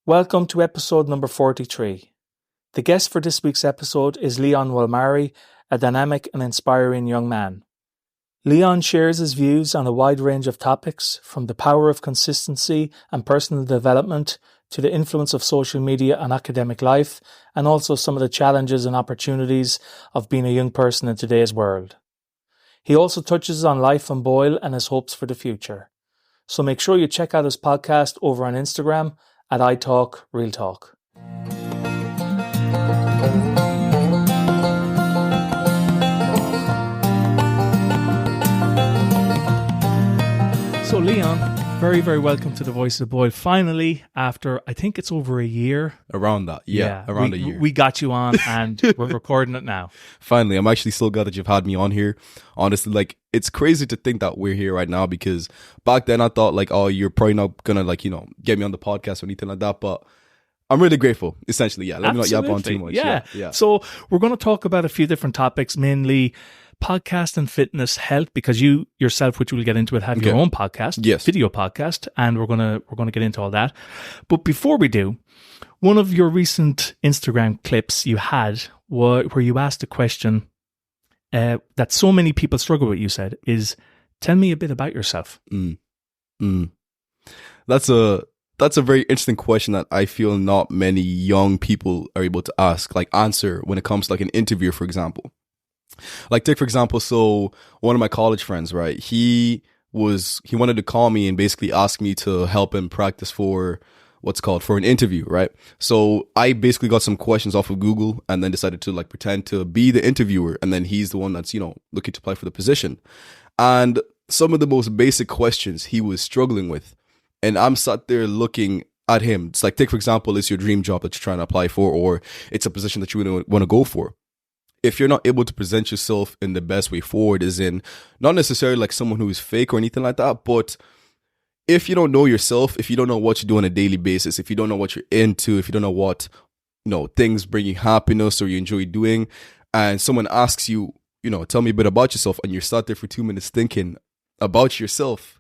Welcome to episode number 43. The guest for this week's episode is Leon Wamari, a dynamic and inspiring young man. Leon shares his views on a wide range of topics, from the power of consistency and personal development to the influence of social media on academic life, and also some of the challenges and opportunities of being a young person in today's world. He also touches on life on Boyle and his hopes for the future. So make sure you check out his podcast over on Instagram at I Talk Real Talk. So Leon, very, very welcome to the Voice of Boyle. Finally, after I think it's over a year. Around that, around a year. We got you on and we're recording it now. Finally, I'm actually so glad that you've had me on here. Honestly, it's crazy to think that we're here right now, because back then I thought oh, you're probably not gonna get me on the podcast or anything like that. But I'm really grateful, essentially. Yeah, let me not yap on too much. Yeah. So we're going to talk about a few different topics, mainly podcast and fitness health, because you yourself, which we'll get into it, have your own podcast, video podcast, and we're gonna get into all that. But before we do, one of your recent Instagram clips you had where you asked a question that so many people struggle with, you said, is tell me a bit about yourself. That's a very interesting question that I feel not many young people are able to answer when it comes to an interview, for example. Take for example, so one of my college friends, right? He wanted to call me and basically ask me to help him practice for for an interview, right? So I basically got some questions off of Google and then decided to pretend to be the interviewer, and then he's the one that's looking to apply for the position. And some of the most basic questions he was struggling with, and I'm sat there looking at him. It's take for example, it's your dream job that you're trying to apply for, or it's a position that you want to go for. If you're not able to present yourself in the best way forward, as in not necessarily someone who is fake or anything like that, but if you don't know yourself, if you don't know what you do on a daily basis, if you don't know what you're into, if you don't know what things bring you happiness or you enjoy doing, and someone asks you, tell me a bit about yourself, and you're sat there for 2 minutes thinking about yourself,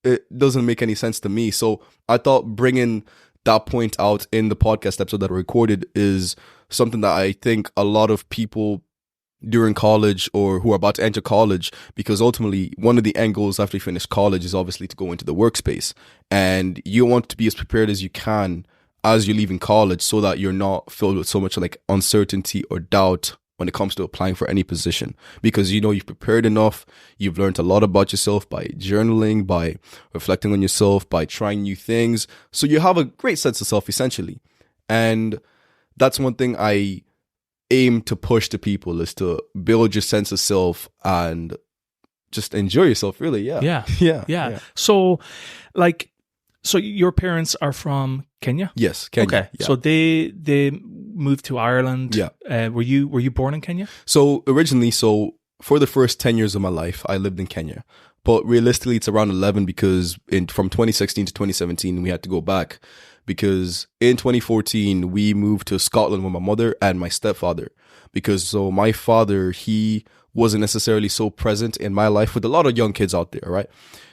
it doesn't make any sense to me. So I thought bringing that point out in the podcast episode that I recorded is something that I think a lot of people during college or who are about to enter college, because ultimately one of the end goals after you finish college is obviously to go into the workspace, and you want to be as prepared as you can as you're leaving college, so that you're not filled with so much uncertainty or doubt when it comes to applying for any position, because you've prepared enough, you've learned a lot about yourself by journaling, by reflecting on yourself, by trying new things, so you have a great sense of self essentially. And that's one thing I aim to push to people, is to build your sense of self and just enjoy yourself, really. Yeah. So so your parents are from Kenya? Yes, Kenya. Okay. Yeah. So they moved to Ireland. Yeah. Were you born in Kenya? So originally, for the first 10 years of my life, I lived in Kenya. But realistically, it's around 11, because from 2016 to 2017, we had to go back, because in 2014, we moved to Scotland with my mother and my stepfather. Because my father, he wasn't necessarily so present in my life, with a lot of young kids out there, right?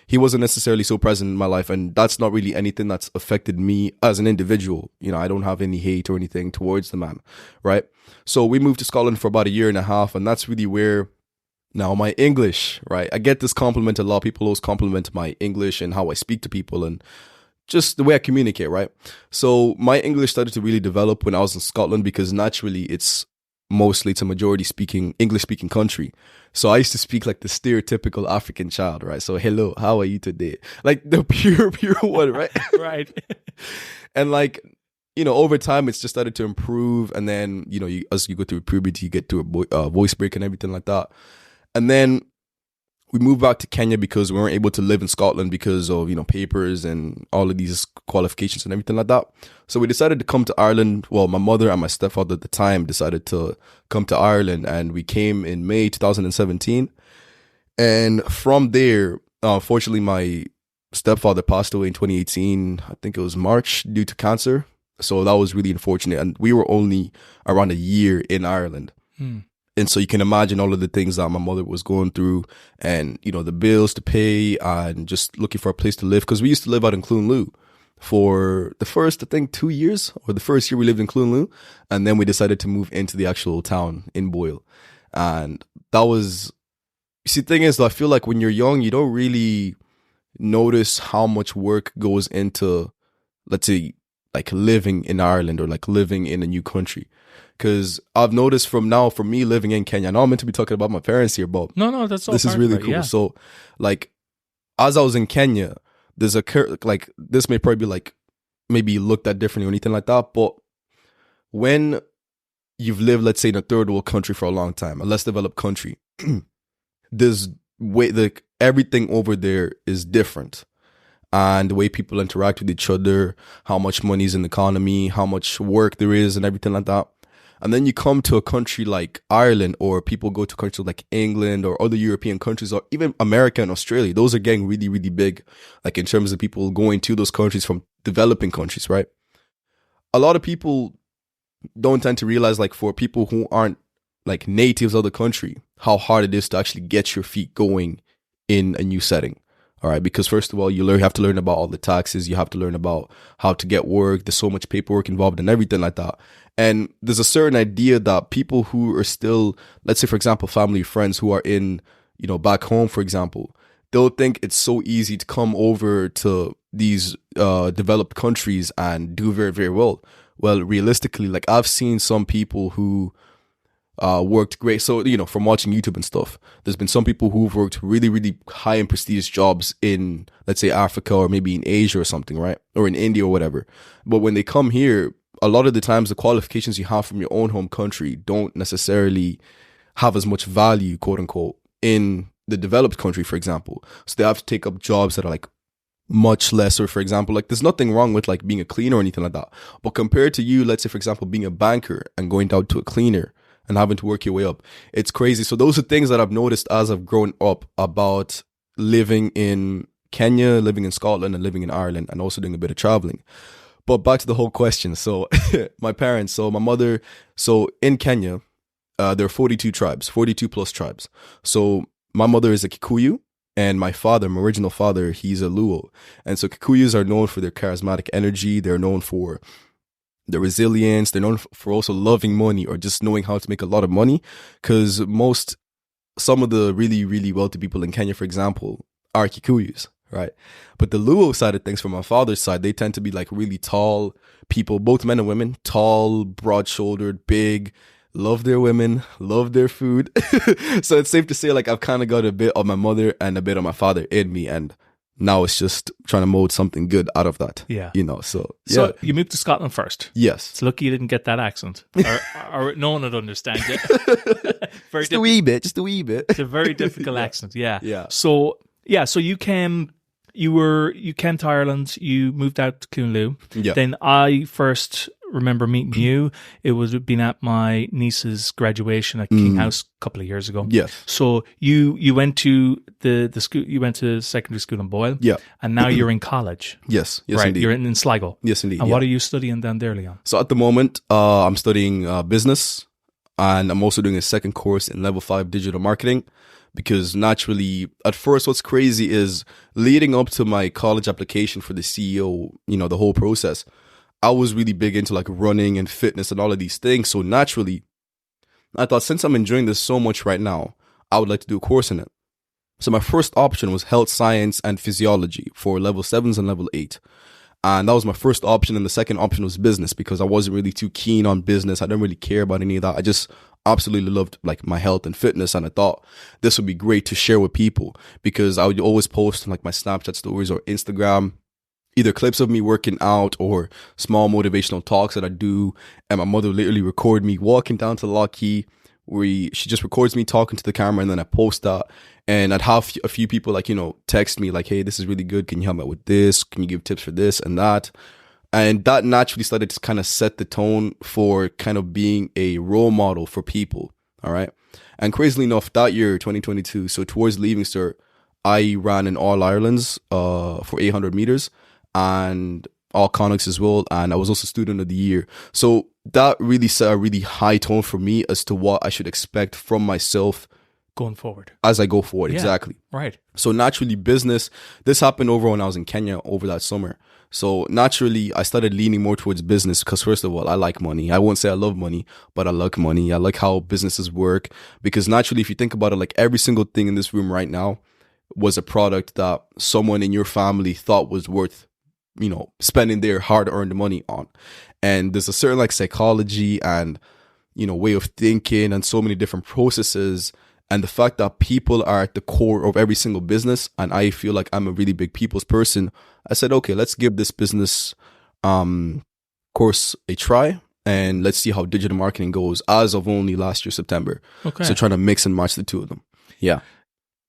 He wasn't necessarily so present in my life, and that's not really anything that's affected me as an individual. I don't have any hate or anything towards the man, right? So we moved to Scotland for about a year and a half, and that's really where now my English, right? I get this compliment a lot. People always compliment my English and how I speak to people and just the way I communicate, right? So my English started to really develop when I was in Scotland, because naturally it's a majority English speaking country. So I used to speak like the stereotypical African child, right? So hello, how are you today? The pure one, right? Right. And over time, it's just started to improve. And then, as you go through puberty, you get to a voice break and everything like that. And then we moved back to Kenya because we weren't able to live in Scotland because of, papers and all of these qualifications and everything like that. So we decided to come to Ireland. Well, my mother and my stepfather at the time decided to come to Ireland, and we came in May 2017. And from there, unfortunately, my stepfather passed away in 2018. I think it was March, due to cancer. So that was really unfortunate. And we were only around a year in Ireland. And so you can imagine all of the things that my mother was going through, and, the bills to pay and just looking for a place to live. Because we used to live out in Clunlu. for the first, I think, 2 years, or the first year we lived in Clunlu, and then we decided to move into the actual town in Boyle. And that was, you see, the thing is, I feel like when you're young, you don't really notice how much work goes into, let's say, like living in Ireland or like living in a new country. Because I've noticed from me living in Kenya, now I'm meant to be talking about my parents here, but No, that's all this is really cool. Yeah. So, like, as I was in Kenya, there's like, this may probably be like, maybe looked at differently or anything like that, but when you've lived, let's say, in a third world country for a long time, a less developed country, there's everything over there is different. And the way people interact with each other, how much money is in the economy, how much work there is, and everything like that. And then you come to a country like Ireland, or people go to countries like England or other European countries, or even America and Australia. Those are getting really, really big, like in terms of people going to those countries from developing countries, right? A lot of people don't tend to realize, like, for people who aren't like natives of the country, how hard it is to actually get your feet going in a new setting. All right, because first of all, you have to learn about all the taxes. You have to learn about how to get work. There's so much paperwork involved and everything like that. And there's a certain idea that people who are still, let's say, for example, family, friends who are in, back home, for example, they'll think it's so easy to come over to these developed countries and do very, very well. Well, realistically, like, I've seen some people who worked great. So, from watching YouTube and stuff, there's been some people who've worked really, really high and prestigious jobs in, let's say, Africa or maybe in Asia or something, right? Or in India or whatever. But when they come here, a lot of the times the qualifications you have from your own home country don't necessarily have as much value, quote unquote, in the developed country, for example. So they have to take up jobs that are like much lesser, for example. Like, there's nothing wrong with like being a cleaner or anything like that. But compared to you, let's say, for example, being a banker and going down to a cleaner and having to work your way up, it's crazy. So those are things that I've noticed as I've grown up about living in Kenya, living in Scotland, and living in Ireland, and also doing a bit of traveling. But back to the whole question. So my parents, so my mother, so in Kenya, there are 42 tribes, 42 plus tribes. So my mother is a Kikuyu, and my father, my original father, he's a Luo. And so Kikuyus are known for their charismatic energy. They're known for the resilience. They're known for also loving money, or just knowing how to make a lot of money. Because some of the really, really wealthy people in Kenya, for example, are Kikuyus, right? But the Luo side of things, from my father's side, they tend to be like really tall people, both men and women, tall, broad-shouldered, big, love their women, love their food. So it's safe to say, like, I've kind of got a bit of my mother and a bit of my father in me, and now it's just trying to mold something good out of that. Yeah. So So you moved to Scotland first. Yes. It's lucky you didn't get that accent, or no one would understand it. Just a wee bit. It's a very difficult accent. Yeah. Yeah. So you came to Ireland. You moved out to Clonlou. Yeah. Then I first remember meeting you. It was been at my niece's graduation at King House a couple of years ago. Yes. So you went to the school. You went to secondary school in Boyle. Yeah. And now you're in college. Yes. Right. Indeed. You're in Sligo. Yes, indeed. And yeah. what are you studying down there, Leon? So at the moment, I'm studying business, and I'm also doing a second course in level 5 digital marketing. Because naturally, at first, what's crazy is leading up to my college application for the CEO, the whole process, I was really big into like running and fitness and all of these things. So naturally, I thought, since I'm enjoying this so much right now, I would like to do a course in it. So my first option was health science and physiology for level 7s and level 8. And that was my first option. And the second option was business, because I wasn't really too keen on business. I didn't really care about any of that. I just absolutely loved like my health and fitness. And I thought this would be great to share with people, because I would always post on like my Snapchat stories or Instagram, either clips of me working out or small motivational talks that I do. And my mother would literally record me walking down to the Lockheed, where she just records me talking to the camera, and then I post that. And I'd have a few people like, text me like, hey, this is really good. Can you help me out with this? Can you give tips for this and that? And that naturally started to kind of set the tone for kind of being a role model for people. All right. And crazily enough, that year, 2022, so towards leaving cert, I ran in All Irelands for 800 meters and all Connachts as well. And I was also student of the year. So that really set a really high tone for me as to what I should expect from myself going forward. As I go forward, Yeah. exactly. Right. So naturally business, this happened over when I was in Kenya over that summer. So naturally I started leaning more towards business because first of all, I like money. I won't say I love money, but I like money. I like how businesses work because naturally, if you think about it, like every single thing in this room right now was a product that someone in your family thought was worth, spending their hard earned money on. And there's a certain like psychology and, way of thinking and so many different processes. And the fact that people are at the core of every single business, and I feel like I'm a really big people's person, I said, okay, let's give this business course a try, and let's see how digital marketing goes as of only last year, September. Okay. So trying to mix and match the two of them. Yeah.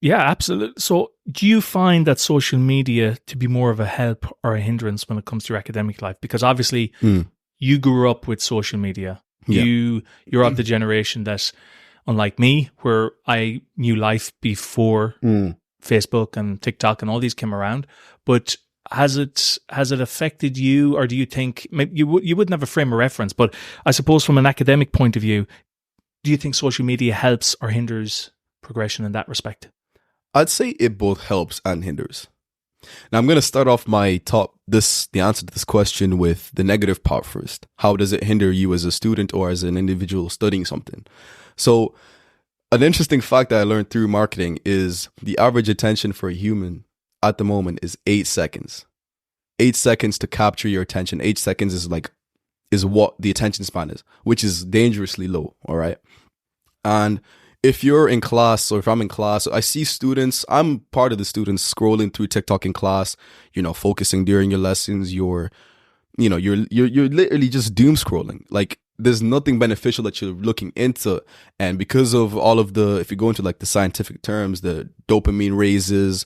Yeah, absolutely. So do you find that social media to be more of a help or a hindrance when it comes to your academic life? Because obviously you grew up with social media. Yeah. You're of the generation that, unlike me, where I knew life before Facebook and TikTok and all these came around, but has it affected you, or do you think maybe you wouldn't have a frame of reference? But I suppose from an academic point of view, do you think social media helps or hinders progression in that respect? I'd say it both helps and hinders. Now I'm going to start off the answer to this question with the negative part first. How does it hinder you as a student or as an individual studying something? So an interesting fact that I learned through marketing is the average attention for a human at the moment is 8 seconds. 8 seconds to capture your attention. 8 seconds is what the attention span is, which is dangerously low. All right. And if you're in class, or if I'm in class, I see students, I'm part of the students scrolling through TikTok in class, focusing during your lessons. You're literally just doom scrolling. Like there's nothing beneficial that you're looking into. And because of all of if you go into like the scientific terms, the dopamine raises,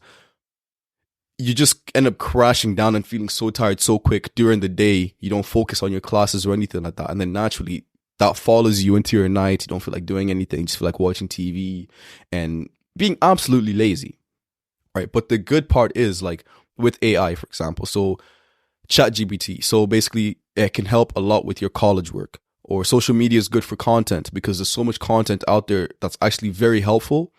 you just end up crashing down and feeling so tired so quick during the day. You don't focus on your classes or anything like that. And then naturally that follows you into your night. You don't feel like doing anything. You just feel like watching TV and being absolutely lazy. Right. But the good part is like with AI, for example, so ChatGPT. So basically it can help a lot with your college work, or social media is good for content because there's so much content out there that's actually very helpful.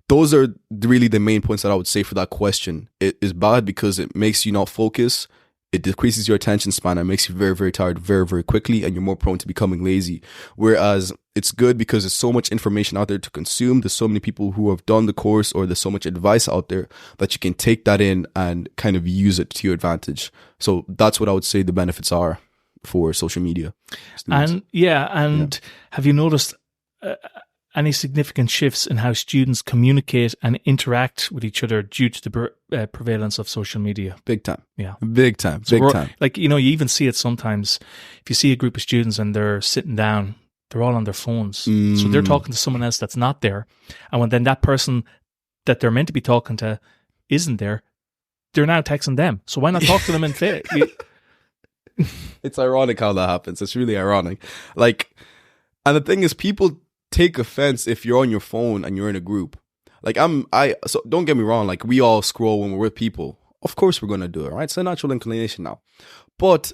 Those are really the main points that I would say for that question. It is bad because it makes you not focus. It decreases your attention span and makes you very, very tired very, very quickly, and you're more prone to becoming lazy. Whereas it's good because there's so much information out there to consume. There's so many people who have done the course, or there's so much advice out there that you can take that in and kind of use it to your advantage. So that's what I would say the benefits are for social media students. And have you noticed any significant shifts in how students communicate and interact with each other due to the prevalence of social media? Big time. Yeah. Big time. So Big time. Like, you even see it sometimes. If you see a group of students and they're sitting down, they're all on their phones. So they're talking to someone else that's not there. And when then that person that they're meant to be talking to isn't there, they're now texting them. So why not talk to them in face? It's ironic how that happens. It's really ironic. Like, and the thing is, people take offense if you're on your phone and you're in a group. Like so don't get me wrong, like we all scroll when we're with people. Of course we're going to do it, right? It's a natural inclination now. But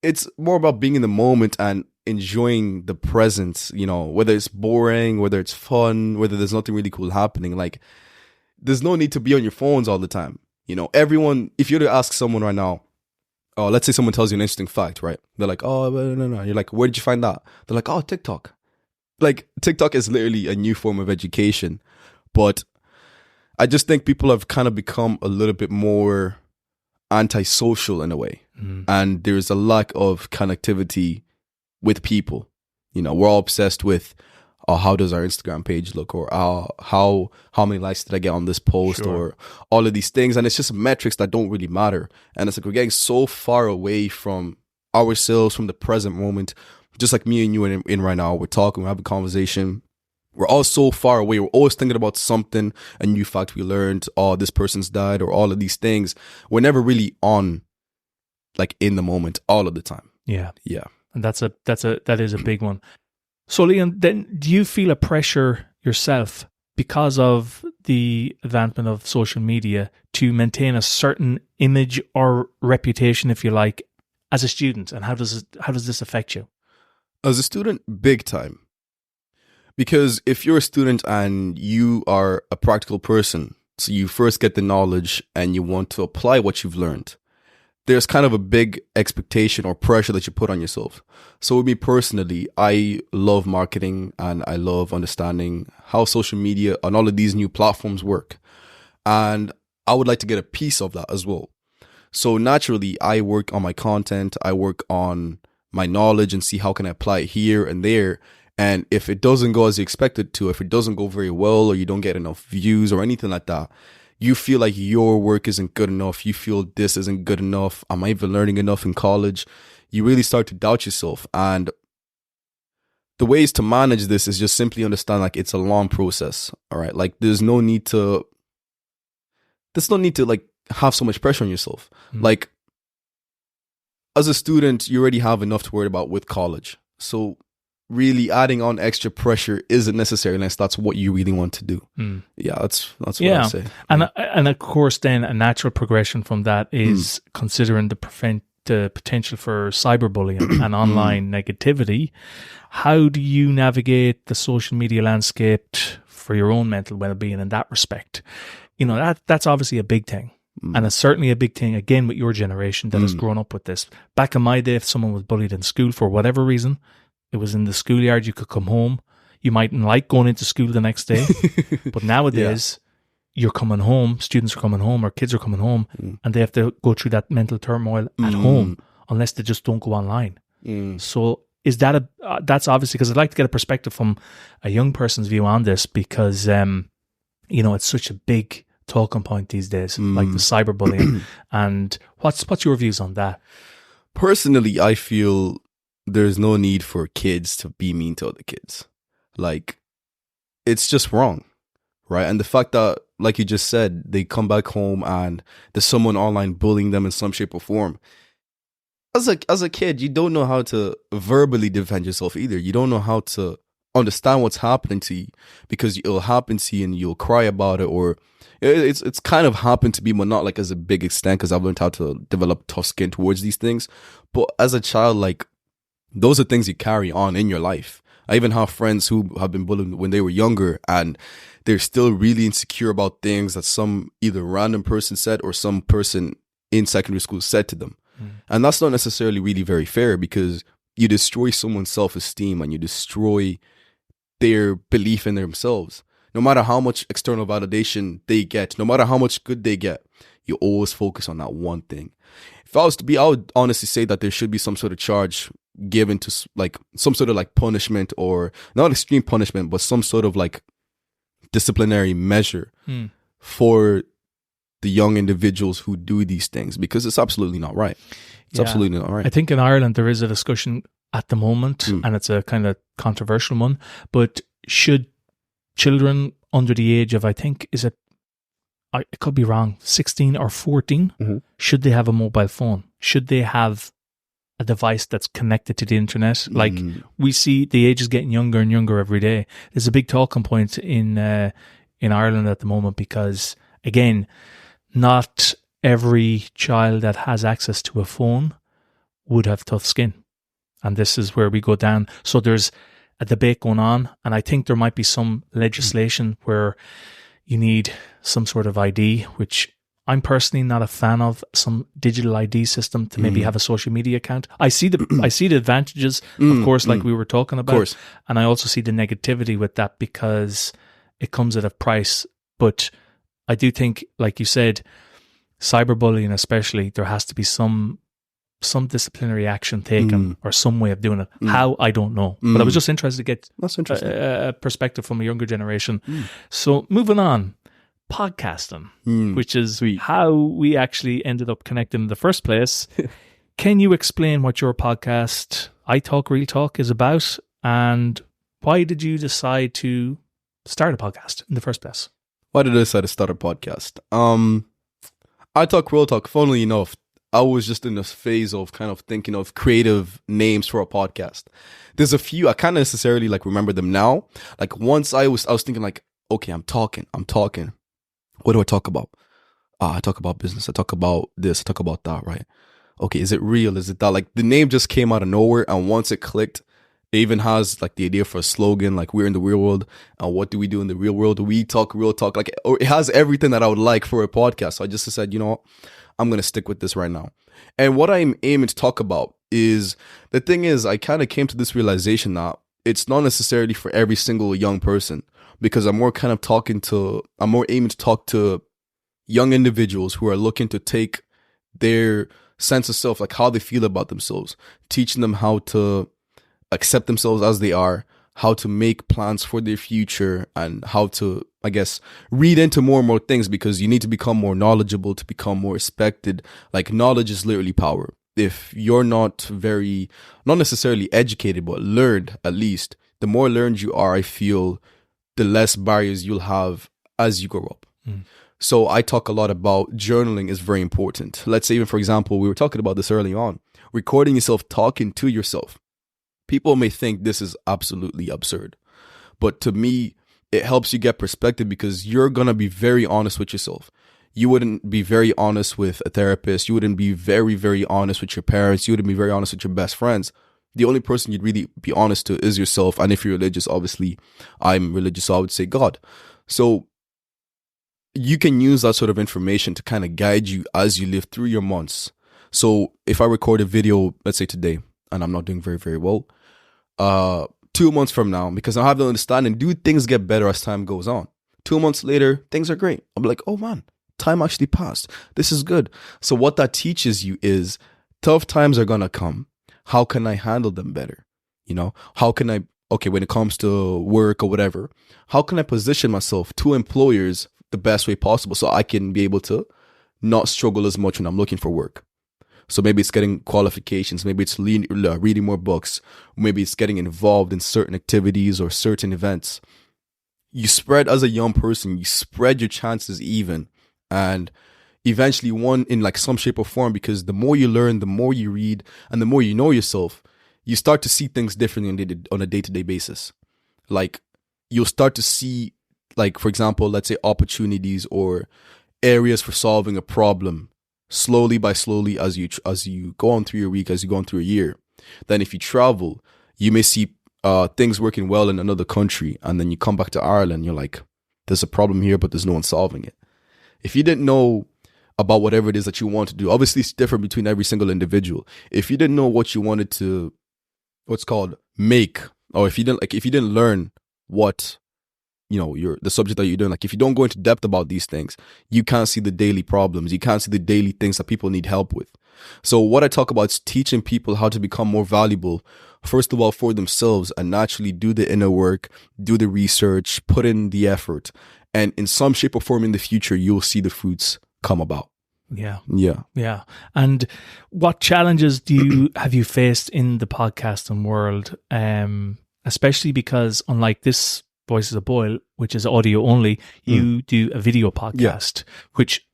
it's more about being in the moment and enjoying the present, whether it's boring, whether it's fun, whether there's nothing really cool happening. Like there's no need to be on your phones all the time. Everyone, if you were to ask someone right now, oh, let's say someone tells you an interesting fact, right? They're like, oh, no. You're like, where did you find that? They're like, oh, TikTok. Like TikTok is literally a new form of education, but I just think people have kind of become a little bit more antisocial in a way. And there's a lack of connectivity with people. We're all obsessed with, how does our Instagram page look, or how many likes did I get on this post, or all of these things. And it's just metrics that don't really matter. And it's like we're getting so far away from ourselves, from the present moment. Just like me and you in right now, we're talking, we're having a conversation. We're all so far away. We're always thinking about something, a new fact we learned, oh, this person's died, or all of these things. We're never really on, like, in the moment all of the time. Yeah. Yeah. And that is a big one. So Leon, then do you feel a pressure yourself because of the advancement of social media to maintain a certain image or reputation, if you like, as a student? And how does this affect you? As a student, big time. Because if you're a student and you are a practical person, so you first get the knowledge and you want to apply what you've learned, there's kind of a big expectation or pressure that you put on yourself. So with me personally, I love marketing and I love understanding how social media and all of these new platforms work. And I would like to get a piece of that as well. So naturally, I work on my content, I work on my knowledge and see how can I apply it here and there. And if it doesn't go as you expect it to, if it doesn't go very well or you don't get enough views or anything like that, you feel like your work isn't good enough. You feel this isn't good enough. Am I even learning enough in college? You really start to doubt yourself. And the ways to manage this is just simply understand like it's a long process. All right. Like there's no need to like have so much pressure on yourself. Like as a student, you already have enough to worry about with college. So really adding on extra pressure isn't necessary unless that's what you really want to do. Yeah, that's what I say. And of course, then a natural progression from that is considering the potential for cyberbullying and online negativity. How do you navigate the social media landscape for your own mental well-being in that respect? You know, that's obviously a big thing. And it's certainly a big thing, again, with your generation that has grown up with this. Back in my day, if someone was bullied in school for whatever reason, it was in the schoolyard, you could come home. You mightn't like going into school the next day. But nowadays, you're coming home, students are coming home, or kids are coming home, and they have to go through that mental turmoil at home, unless they just don't go online. So is that that's obviously, because I'd like to get a perspective from a young person's view on this, because, you know, it's such a big talking point these days, like the cyberbullying. And what's your views on that? Personally, I feel there's no need for kids to be mean to other kids. Like, it's just wrong, right? And the fact that, like you just said, they come back home and there's someone online bullying them in some shape or form. As a kid, you don't know how to verbally defend yourself either. You don't know how to understand what's happening to you, because it'll happen to you and you'll cry about it, or it's kind of happened to me, but not like as a big extent, because I've learned how to develop tough skin towards these things. But as a child, like, those are things you carry on in your life. I even have friends who have been bullied when they were younger, and they're still really insecure about things that some either random person said or some person in secondary school said to them. And that's not necessarily really very fair, because you destroy someone's self-esteem and you destroy their belief in themselves. No matter how much external validation they get, no matter how much good they get, you always focus on that one thing. If I was to be, I would honestly say that there should be some sort of charge given to, like, some sort of like punishment, or not extreme punishment, but some sort of like disciplinary measure for the young individuals who do these things, because it's absolutely not right. It's absolutely not right. I think in Ireland there is a discussion at the moment, and it's a kind of controversial one, but should children under the age of, I think, I could be wrong, 16 or 14, should they have a mobile phone? Should they have a device that's connected to the internet? Like, we see the age is getting younger and younger every day. There's a big talking point in Ireland at the moment, because, again, not every child that has access to a phone would have tough skin. And this is where we go down. So there's a debate going on, and I think there might be some legislation where you need some sort of ID, which I'm personally not a fan of, some digital ID system to maybe have a social media account. I see the advantages, of course, like we were talking about, and I also see the negativity with that, because it comes at a price. But I do think, like you said, cyberbullying especially, there has to be some disciplinary action taken, or some way of doing it. How, I don't know. But I was just interested to get a perspective from a younger generation. So moving on, podcasting, which is how we actually ended up connecting in the first place. Can you explain what your podcast, I Talk Real Talk, is about, and why did you decide to start a podcast in the first place? Why did I decide to start a podcast? I Talk Real Talk, funnily enough, I was just in this phase of kind of thinking of creative names for a podcast. There's a few, I can't necessarily like remember them now. Like, once I was thinking like, okay, I'm talking. What do I talk about? I talk about business. I talk about this. I talk about that, right? Okay, is it real? Is it that? Like, the name just came out of nowhere, and once it clicked, It even has like the idea for a slogan, like we're in the real world. And what do we do in the real world? We talk real talk. Like it has everything that I would like for a podcast. So I just said, you know what? I'm going to stick with this right now. And what I'm aiming to talk about is, the thing is, I kind of came to this realization that it's not necessarily for every single young person, because I'm more aiming to talk to young individuals who are looking to take their sense of self, like how they feel about themselves, teaching them how to accept themselves as they are, how to make plans for their future, and how to, I guess, read into more and more things, because you need to become more knowledgeable to become more respected. Like, knowledge is literally power. If you're not necessarily educated, but learned at least, the more learned you are, I feel, the less barriers you'll have as you grow up. So I talk a lot about journaling is very important. Let's say, even for example, we were talking about this early on, recording yourself talking to yourself. People may think this is absolutely absurd, but to me, it helps you get perspective, because you're going to be very honest with yourself. You wouldn't be very honest with a therapist. You wouldn't be very, very honest with your parents. You wouldn't be very honest with your best friends. The only person you'd really be honest to is yourself. And if you're religious, obviously, I'm religious, so I would say God. So you can use that sort of information to kind of guide you as you live through your months. So if I record a video, let's say today, and I'm not doing very, very well, 2 months from now, because I have the understanding, do things get better as time goes on? 2 months later, things are great. I'm like, oh man, time actually passed. This is good. So what that teaches you is, tough times are going to come. How can I handle them better? You know, how can I, when it comes to work or whatever, how can I position myself to employers the best way possible so I can be able to not struggle as much when I'm looking for work? So maybe it's getting qualifications, maybe it's reading more books, maybe it's getting involved in certain activities or certain events. You spread, as a young person, you spread your chances even, and eventually one in like some shape or form, because the more you learn, the more you read, and the more you know yourself, you start to see things differently on a day-to-day basis. Like, you'll start to see, like, for example, let's say opportunities or areas for solving a problem slowly as you go on through your week, as you go on through a year. Then if you travel, you may see things working well in another country, and then you come back to Ireland, you're like, there's a problem here, but there's no one solving it. If you didn't know about whatever it is that you want to do, obviously it's different between every single individual. If you didn't know what you wanted to, make, or if you didn't learn what, the subject that you're doing, like if you don't go into depth about these things, you can't see the daily problems. You can't see the daily things that people need help with. So what I talk about is teaching people how to become more valuable, first of all, for themselves, and naturally do the inner work, do the research, put in the effort. And in some shape or form in the future, you'll see the fruits come about. Yeah. And what challenges have you faced in the podcasting world? Especially because, unlike this Voices of Boyle, which is audio only, you do a video podcast,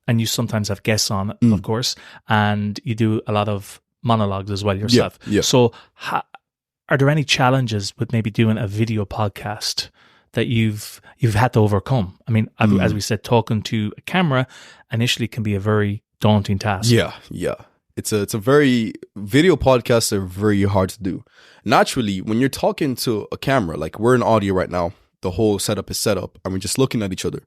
and you sometimes have guests on it, of course, and you do a lot of monologues as well yourself. Yeah. So are there any challenges with maybe doing a video podcast that you've had to overcome? I mean, as we said, talking to a camera initially can be a very daunting task. Yeah. It's a very, video podcasts are very hard to do. Naturally, when you're talking to a camera, like we're in audio right now, the whole setup is set up and we're just looking at each other.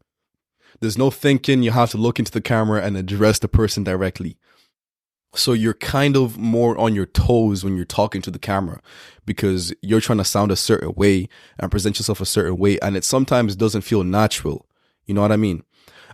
There's no thinking. You have to look into the camera and address the person directly. So you're kind of more on your toes when you're talking to the camera, because you're trying to sound a certain way and present yourself a certain way, and it sometimes doesn't feel natural. You know what I mean?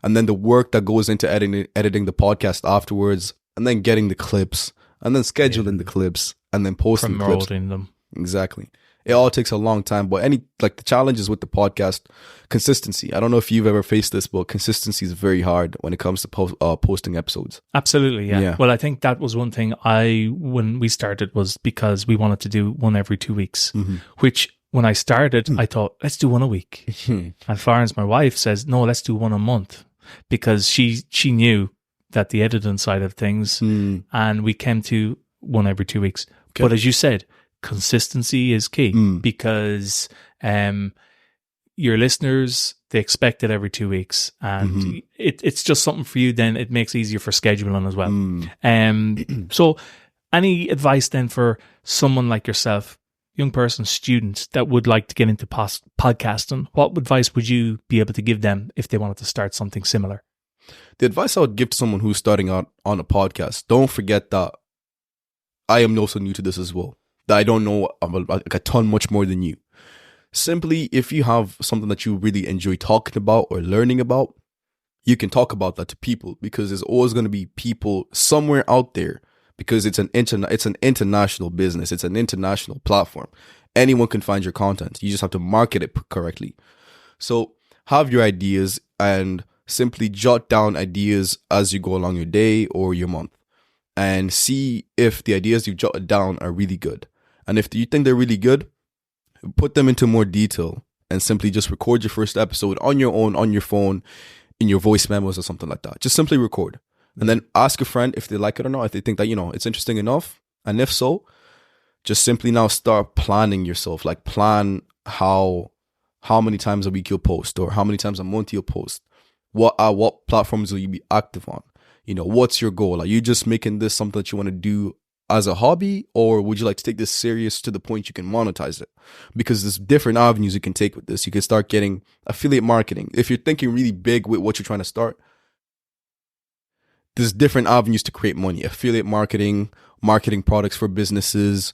And then the work that goes into editing the podcast afterwards, and then getting the clips, and then scheduling the clips, and then posting the clips. Promoting them. Exactly. It all takes a long time, but the challenges with the podcast, consistency. I don't know if you've ever faced this, but consistency is very hard when it comes to posting episodes. Absolutely, yeah. Well, I think that was one thing when we started, was because we wanted to do one every 2 weeks, which when I started, I thought, let's do one a week. And Florence, my wife, says, no, let's do one a month, because she knew that the editing side of things, and we came to one every 2 weeks. Okay. But as you said, consistency is key, because your listeners, they expect it every 2 weeks, and it's just something for you. Then it makes it easier for scheduling as well. So any advice then for someone like yourself young person, student that would like to get into podcasting, what advice would you be able to give them if they wanted to start something similar? The advice I would give to someone who's starting out on a podcast, don't forget that I am also new to this as well. That I don't know like a ton much more than you. Simply, if you have something that you really enjoy talking about or learning about, you can talk about that to people, because there's always going to be people somewhere out there, because it's an international business. It's an international platform. Anyone can find your content. You just have to market it correctly. So have your ideas and simply jot down ideas as you go along your day or your month, and see if the ideas you've jotted down are really good. And if you think they're really good, put them into more detail and simply just record your first episode on your own, on your phone, in your voice memos or something like that. Just simply record. And then ask a friend if they like it or not, if they think that, it's interesting enough. And if so, just simply now start planning yourself. Like, plan how many times a week you'll post, or how many times a month you'll post. What platforms will you be active on? What's your goal? Are you just making this something that you want to do as a hobby, or would you like to take this serious to the point you can monetize it? Because there's different avenues you can take with this. You can start getting affiliate marketing. If you're thinking really big with what you're trying to start, there's different avenues to create money. Affiliate marketing, marketing products for businesses,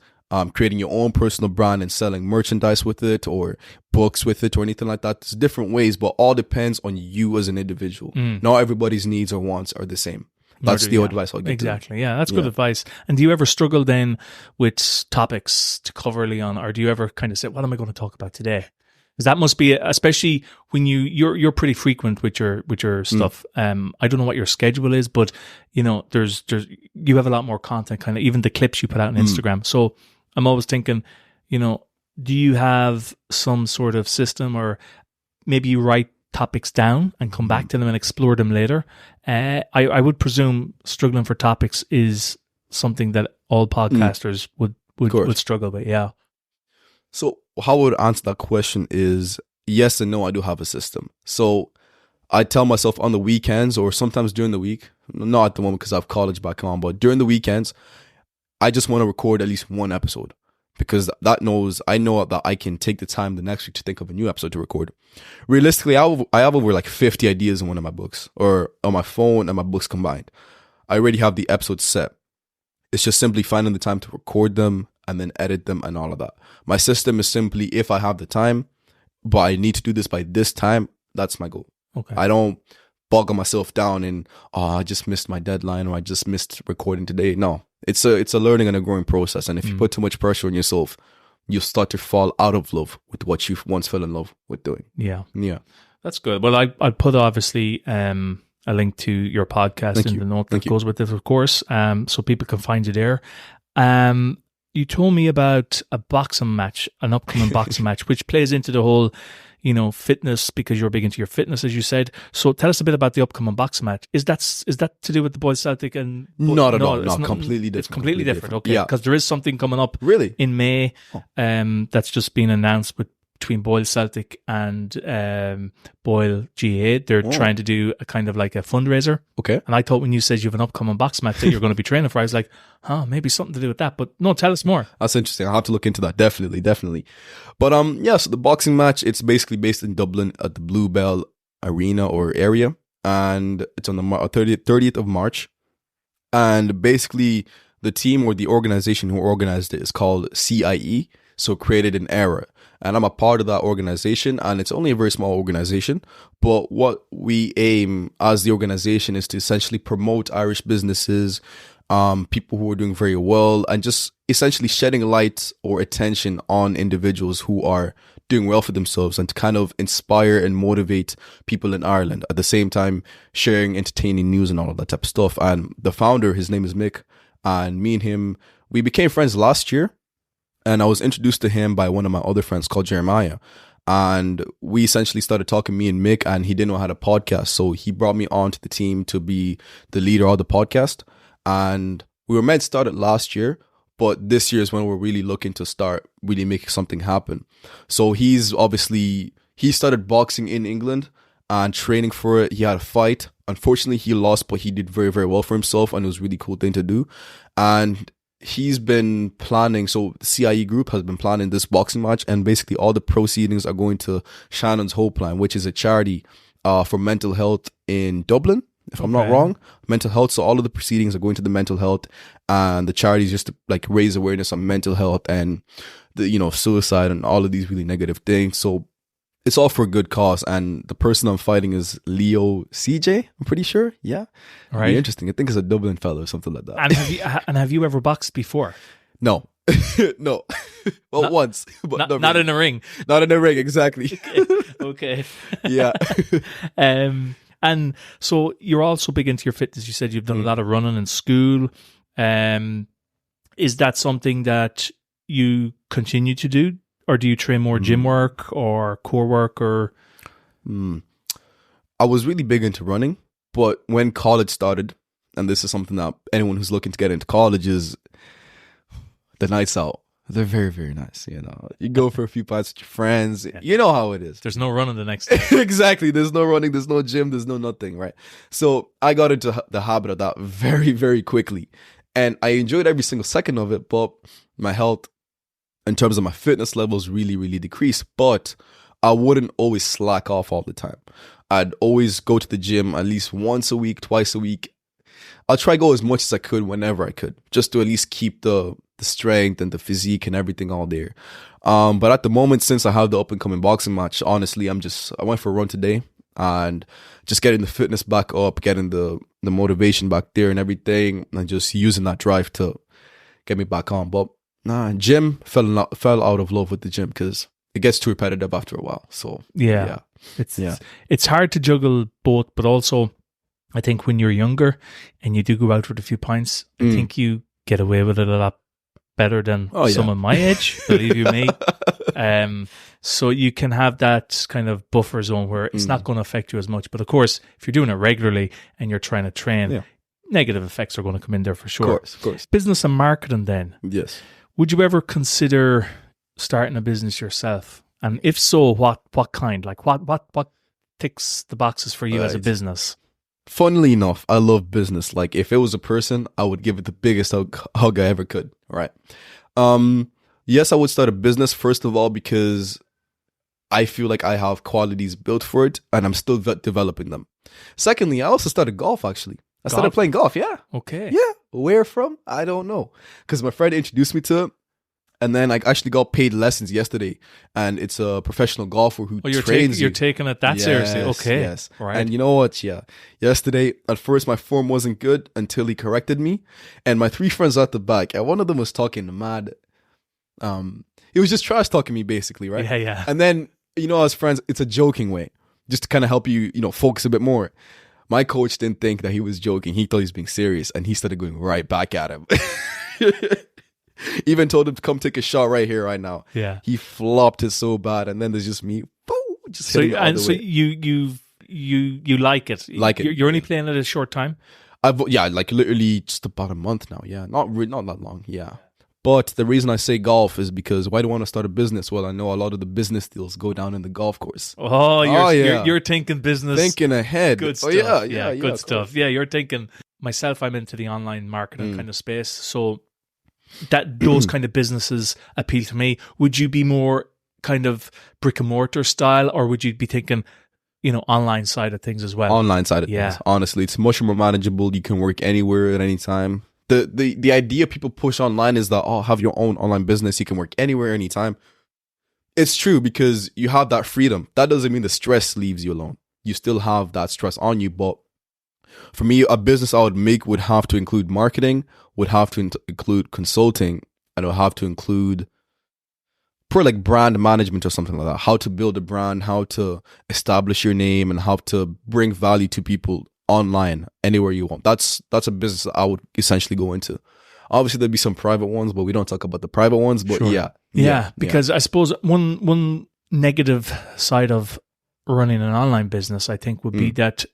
creating your own personal brand and selling merchandise with it, or books with it, or anything like that. There's different ways, but all depends on you as an individual. Not everybody's needs or wants are the same. That's the advice I'll give. Exactly. Yeah, that's good advice. And do you ever struggle then with topics to cover, Leon, or do you ever kind of say, what am I going to talk about today? Because that must be, especially when you're pretty frequent with your stuff. I don't know what your schedule is, but there's you have a lot more content, kind of even the clips you put out on Instagram. So I'm always thinking, do you have some sort of system, or maybe you write topics down and come back to them and explore them later? I would presume struggling for topics is something that all podcasters would struggle with. Yeah. So how I would answer that question is yes and no. I do have a system. So I tell myself on the weekends, or sometimes during the week, not at the moment because I have college back on, but during the weekends, I just want to record at least one episode, because I know that I can take the time the next week to think of a new episode to record. Realistically, I have over like 50 ideas in one of my books, or on my phone and my books combined. I already have the episodes set. It's just simply finding the time to record them and then edit them and all of that. My system is simply, if I have the time, but I need to do this by this time, that's my goal. Okay. I don't bog myself down and, I just missed my deadline, or I just missed recording today. No. It's a learning and a growing process. And if you put too much pressure on yourself, you'll start to fall out of love with what you once fell in love with doing. Yeah. Yeah. That's good. Well, I'd put obviously a link to your podcast in the note that goes with this, of course, so people can find you there. You told me about a boxing match, an upcoming boxing match, which plays into the whole, fitness, because you're big into your fitness, as you said. So tell us a bit about the upcoming boxing match. Is that to do with the Boyle Celtic? And not at all. No, completely different. It's completely different. Okay, yeah, because there is something coming up. Really? In May. That's just been announced between Boyle Celtic and Boyle GA. They're trying to do a kind of like a fundraiser. Okay. And I thought when you said you have an upcoming box match that you're going to be training for, I was like, maybe something to do with that. But no, tell us more. That's interesting. I'll have to look into that. Definitely. But so the boxing match, it's basically based in Dublin at the Bluebell Arena or area. And it's on the 30th of March. And basically the team or the organization who organized it is called CIE. So Created an Era. And I'm a part of that organization, and it's only a very small organization. But what we aim as the organization is to essentially promote Irish businesses, people who are doing very well, and just essentially shedding light or attention on individuals who are doing well for themselves, and to kind of inspire and motivate people in Ireland. At the same time, sharing entertaining news and all of that type of stuff. And the founder, his name is Mick, and me and him, we became friends last year. And I was introduced to him by one of my other friends called Jeremiah. And we essentially started talking, me and Mick, and he didn't know how to podcast. So he brought me onto the team to be the leader of the podcast. And we were meant to start it last year, but this year is when we're really looking to start really making something happen. So he started boxing in England and training for it. He had a fight. Unfortunately, he lost, but he did very, very well for himself. And it was a really cool thing to do. And he's been planning, so the CIE group has been planning this boxing match, and basically all the proceedings are going to Shannon's Hope Plan, which is a charity for mental health in Dublin, if I'm not wrong. Mental health, so all of the proceedings are going to the mental health, and the charity is just to like raise awareness on mental health and the, you know, suicide and all of these really negative things. So it's all for a good cause, and the person I'm fighting is Leo CJ, I'm pretty sure. Yeah. All right. Interesting. I think it's a Dublin fellow or something like that. And have you ever boxed before? No. No. Well, once. But Not in a ring. Not in a ring, exactly. Okay. Yeah. And so you're also big into your fitness. You said you've done a lot of running in school. Is that something that you continue to do? Or do you train more gym work or core work or? I was really big into running, but when college started, and this is something that anyone who's looking to get into college is the nights out. They're very, very nice. You know, you go for a few pints with your friends. Yeah. You know how it is. There's no running the next day. Exactly. There's no running. There's no gym. There's no nothing. Right. So I got into the habit of that very, very quickly, and I enjoyed every single second of it. But my health, in terms of my fitness levels, really, really decreased. But I wouldn't always slack off all the time. I'd always go to the gym at least once a week, twice a week. I'll try to go as much as I could whenever I could, just to at least keep the strength and the physique and everything all there. But at the moment, since I have the up and coming boxing match, honestly, I went for a run today and just getting the fitness back up, getting the motivation back there and everything, and just using that drive to get me back on. But gym fell out of love with the gym because it gets too repetitive after a while. So it's hard to juggle both, but also I think when you're younger and you do go out with a few pints, I think you get away with it a lot better than someone my age, believe you me. So you can have that kind of buffer zone where it's not going to affect you as much. But of course, if you're doing it regularly and you're trying to train, negative effects are going to come in there for sure. Of course. Business and marketing then. Yes. Would you ever consider starting a business yourself? And if so, what kind? Like what ticks the boxes for you as a business? Funnily enough, I love business. Like if it was a person, I would give it the biggest hug I ever could. Right. Yes, I would start a business, first of all, because I feel like I have qualities built for it and I'm still developing them. Secondly, I also started golf, actually. I started playing golf, yeah. Okay. Yeah. Where from? I don't know. Because my friend introduced me to it. And then I actually got paid lessons yesterday. And it's a professional golfer who trains you. You're taking it that seriously. Okay. Yes. Right. And you know what? Yeah. Yesterday, at first, my form wasn't good until he corrected me. And my three friends at the back, and one of them was talking mad. He was just trash talking me, basically, right? Yeah. And then, you know, as friends, it's a joking way. Just to kind of help you, focus a bit more. My coach didn't think that he was joking. He thought he was being serious, and he started going right back at him. Even told him to come take a shot right here, right now. Yeah. He flopped it so bad, and then there's just me, just hitting it all the way. You like it. Like it. You're only playing it a short time? Like literally just about a month now. Yeah, not that long. Yeah. But the reason I say golf is because why do I want to start a business? Well, I know a lot of the business deals go down in the golf course. You're thinking business. Thinking ahead. Good stuff. Good stuff. Yeah, you're thinking, myself, I'm into the online marketing kind of space. So that those kind of businesses appeal to me. Would you be more kind of brick and mortar style, or would you be thinking, online side of things as well? Online side of things. Honestly, it's much more manageable. You can work anywhere at any time. The idea people push online is that, have your own online business. You can work anywhere, anytime. It's true because you have that freedom. That doesn't mean the stress leaves you alone. You still have that stress on you. But for me, a business I would make would have to include marketing, would have to include consulting, and it would have to include like brand management or something like that. How to build a brand, how to establish your name, and how to bring value to people online anywhere you want. That's a business that I would essentially go into. Obviously there'd be some private ones, but we don't talk about the private ones. But sure. Because I suppose one negative side of running an online business, I think, would be that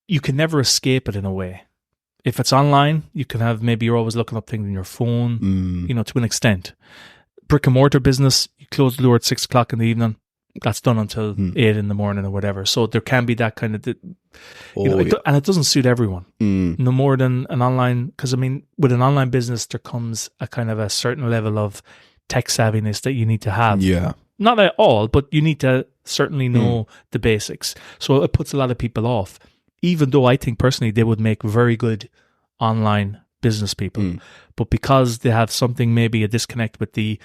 you can never escape it in a way. If it's online, you can have, maybe you're always looking up things on your phone, to an extent. Brick and mortar business, you close the door at 6:00 in the evening. that's done until 8 in the morning or whatever. So there can be that kind of, and it doesn't suit everyone. No more than an online, because I mean, with an online business, there comes a kind of a certain level of tech savviness that you need to have. Yeah. Not at all, but you need to certainly know the basics. So it puts a lot of people off, even though I think personally they would make very good online business people. But because they have something, maybe a disconnect with the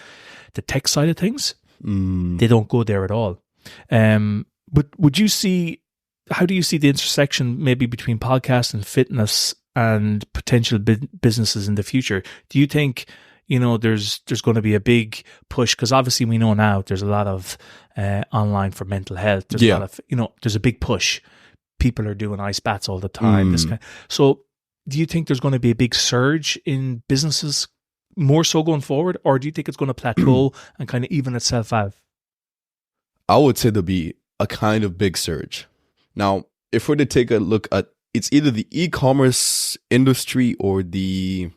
tech side of things, they don't go there at all. But how do you see the intersection maybe between podcasts and fitness and potential businesses in the future? Do you think, there's going to be a big push? Because obviously we know now there's a lot of online for mental health. There's a lot of, there's a big push. People are doing ice baths all the time. So do you think there's going to be a big surge in businesses more so going forward, or do you think it's going to plateau and kind of even itself out? I would say there'll be a kind of big surge. Now, if we're to take a look at, it's either the e-commerce industry or the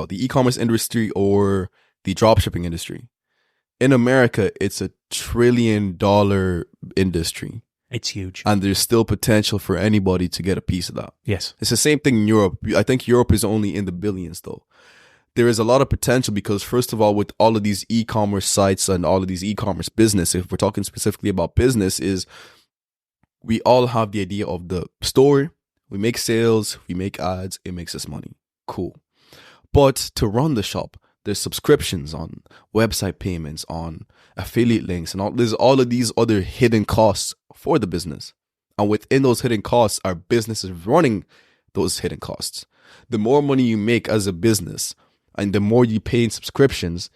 e-commerce industry or the dropshipping industry. In America, it's $1 trillion industry. It's huge. And there's still potential for anybody to get a piece of that. Yes. It's the same thing in Europe. I think Europe is only in the billions though. There is a lot of potential because, first of all, with all of these e-commerce sites and all of these e-commerce business, if we're talking specifically about business, is we all have the idea of the store. We make sales, we make ads, it makes us money. Cool. But to run the shop, there's subscriptions on website payments, on affiliate links, and there's all of these other hidden costs for the business. And within those hidden costs, our business is running those hidden costs. The more money you make as a business, and the more you pay in subscriptions,